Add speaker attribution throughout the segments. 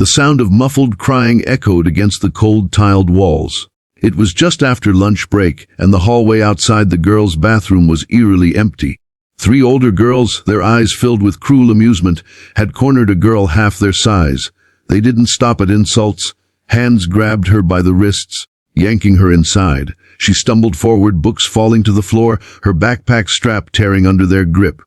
Speaker 1: The sound of muffled crying echoed against the cold tiled walls. It was just after lunch break, and the hallway outside the girls' bathroom was eerily empty. 3 older girls, their eyes filled with cruel amusement, had cornered a girl half their size. They didn't stop at insults. Hands grabbed her by the wrists, yanking her inside. She stumbled forward, books falling to the floor, her backpack strap tearing under their grip.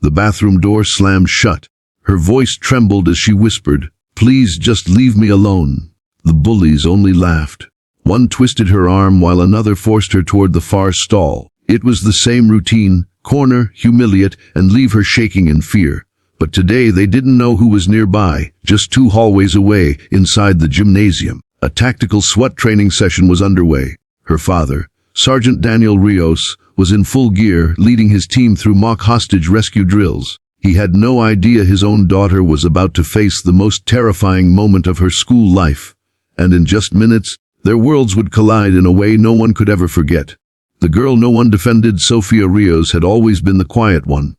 Speaker 1: The bathroom door slammed shut. Her voice trembled as she whispered, "Please just leave me alone." The bullies only laughed. One twisted her arm while another forced her toward the far stall. It was the same routine: corner, humiliate, and leave her shaking in fear. But today they didn't know who was nearby, just 2 hallways away, inside the gymnasium. A tactical SWAT training session was underway. Her father, Sergeant Daniel Rios, was in full gear, leading his team through mock hostage rescue drills. He had no idea his own daughter was about to face the most terrifying moment of her school life. And in just minutes, their worlds would collide in a way no one could ever forget. The girl no one defended, Sofia Rios, had always been the quiet one.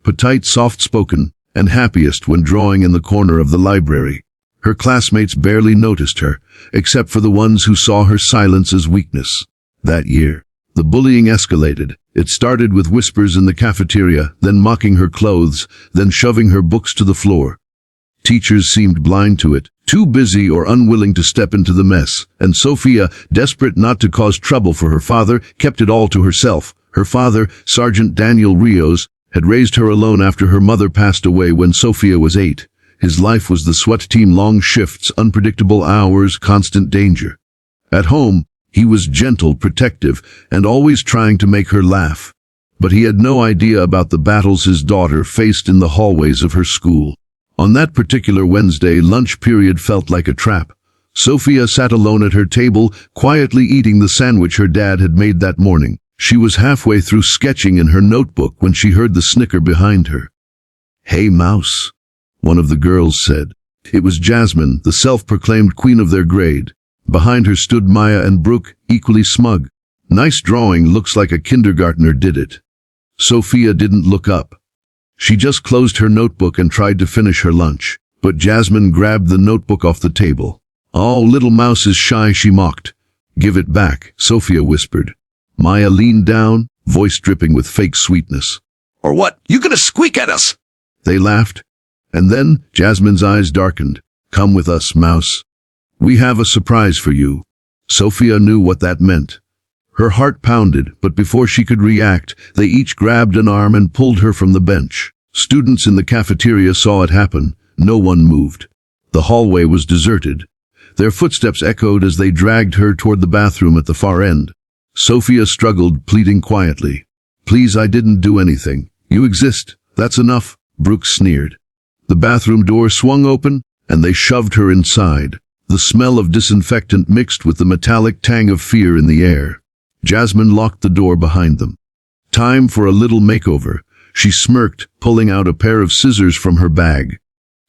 Speaker 1: Petite, soft-spoken, and happiest when drawing in the corner of the library. Her classmates barely noticed her, except for the ones who saw her silence as weakness. That year, the bullying escalated. It started with whispers in the cafeteria, then mocking her clothes, then shoving her books to the floor. Teachers seemed blind to it, too busy or unwilling to step into the mess, and Sofia, desperate not to cause trouble for her father, kept it all to herself. Her father, Sergeant Daniel Rios, had raised her alone after her mother passed away when Sofia was 8. His life was the SWAT team: long shifts, unpredictable hours, constant danger. At home, he was gentle, protective, and always trying to make her laugh. But he had no idea about the battles his daughter faced in the hallways of her school. On that particular Wednesday, lunch period felt like a trap. Sofia sat alone at her table, quietly eating the sandwich her dad had made that morning. She was halfway through sketching in her notebook when she heard the snicker behind her. "Hey, Mouse," one of the girls said. It was Jasmine, the self-proclaimed queen of their grade. Behind her stood Maya and Brooke, equally smug. "Nice drawing, looks like a kindergartner did it." Sofia didn't look up. She just closed her notebook and tried to finish her lunch. But Jasmine grabbed the notebook off the table. "Oh, little Mouse is shy," she mocked. "Give it back," Sofia whispered. Maya leaned down, voice dripping with fake sweetness.
Speaker 2: "Or what? You gonna squeak at us?"
Speaker 1: They laughed. And then Jasmine's eyes darkened. "Come with us, Mouse. We have a surprise for you." Sofia knew what that meant. Her heart pounded, but before she could react, they each grabbed an arm and pulled her from the bench. Students in the cafeteria saw it happen. No one moved. The hallway was deserted. Their footsteps echoed as they dragged her toward the bathroom at the far end. Sofia struggled, pleading quietly. "Please, I didn't do anything. You exist. That's enough," Brooke sneered. The bathroom door swung open, and they shoved her inside. The smell of disinfectant mixed with the metallic tang of fear in the air. Jasmine locked the door behind them. "Time for a little makeover," she smirked, pulling out a pair of scissors from her bag.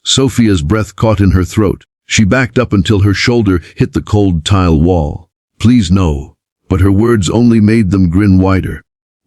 Speaker 1: Sofia's breath caught in her throat. She backed up until her shoulder hit the cold tile wall. "Please, no." But her words only made them grin wider.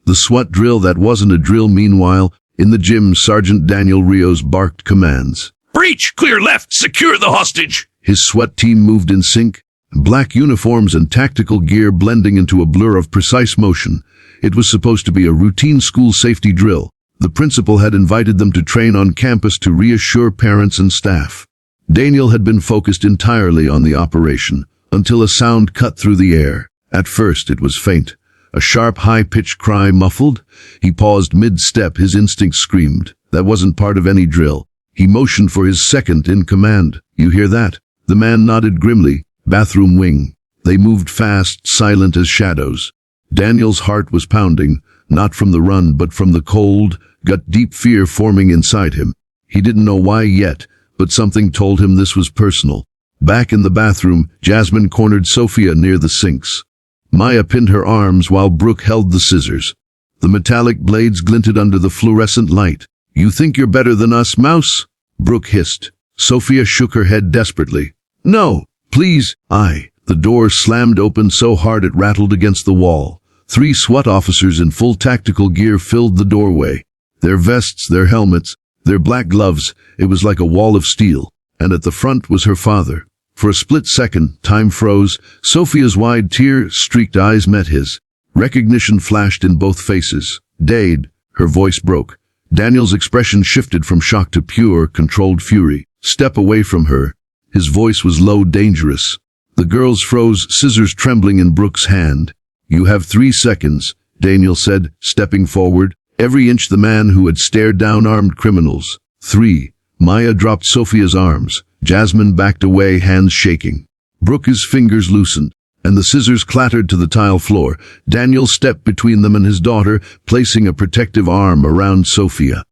Speaker 1: The SWAT drill that wasn't a drill. Meanwhile, in the gym, Sergeant Daniel Rios barked commands.
Speaker 2: "Breach! Clear left! Secure the hostage!"
Speaker 1: His SWAT team moved in sync, black uniforms and tactical gear blending into a blur of precise motion. It was supposed to be a routine school safety drill. The principal had invited them to train on campus to reassure parents and staff. Daniel had been focused entirely on the operation, until a sound cut through the air. At first it was faint, a sharp, high-pitched cry muffled. He paused mid-step, his instinct screamed. That wasn't part of any drill. He motioned for his second in command. "You hear that?" The man nodded grimly. "Bathroom wing." They moved fast, silent as shadows. Daniel's heart was pounding, not from the run but from the cold, gut-deep fear forming inside him. He didn't know why yet, but something told him this was personal. Back in the bathroom, Jasmine cornered Sofia near the sinks. Maya pinned her arms while Brooke held the scissors. The metallic blades glinted under the fluorescent light. "You think you're better than us, Mouse?" Brooke hissed. Sofia shook her head desperately. "No, please." The door slammed open so hard it rattled against the wall. 3 SWAT officers in full tactical gear filled the doorway. Their vests, their helmets, their black gloves, it was like a wall of steel. and at the front was her father. For a split second, time froze. Sophia's wide, tear-streaked eyes met his. Recognition flashed in both faces. "Dade," her voice broke. Daniel's expression shifted from shock to pure, controlled fury. "Step away from her." His voice was low, dangerous. The girls froze, scissors trembling in Brooke's hand. "You have 3 seconds, Daniel said, stepping forward, every inch the man who had stared down armed criminals. 3. Maya dropped Sophia's arms. Jasmine backed away, hands shaking. Brooke's fingers loosened, and the scissors clattered to the tile floor. Daniel stepped between them and his daughter, placing a protective arm around Sophia.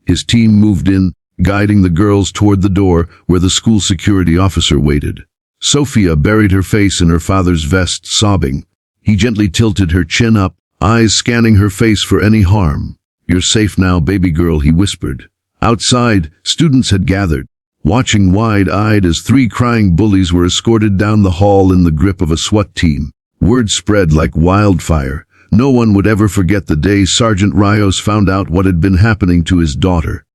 Speaker 1: His team moved in, guiding the girls toward the door where the school security officer waited. Sophia buried her face in her father's vest, sobbing. He gently tilted her chin up, eyes scanning her face for any harm. "You're safe now, baby girl," he whispered. Outside, students had gathered, watching wide-eyed as 3 crying bullies were escorted down the hall in the grip of a SWAT team. Word spread like wildfire. No one would ever forget the day Sergeant Rios found out what had been happening to his daughter.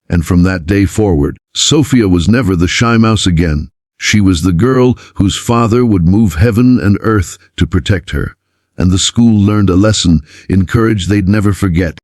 Speaker 1: And from that day forward, Sophia was never the shy mouse again. She was the girl whose father would move heaven and earth to protect her. And the school learned a lesson in courage they'd never forget.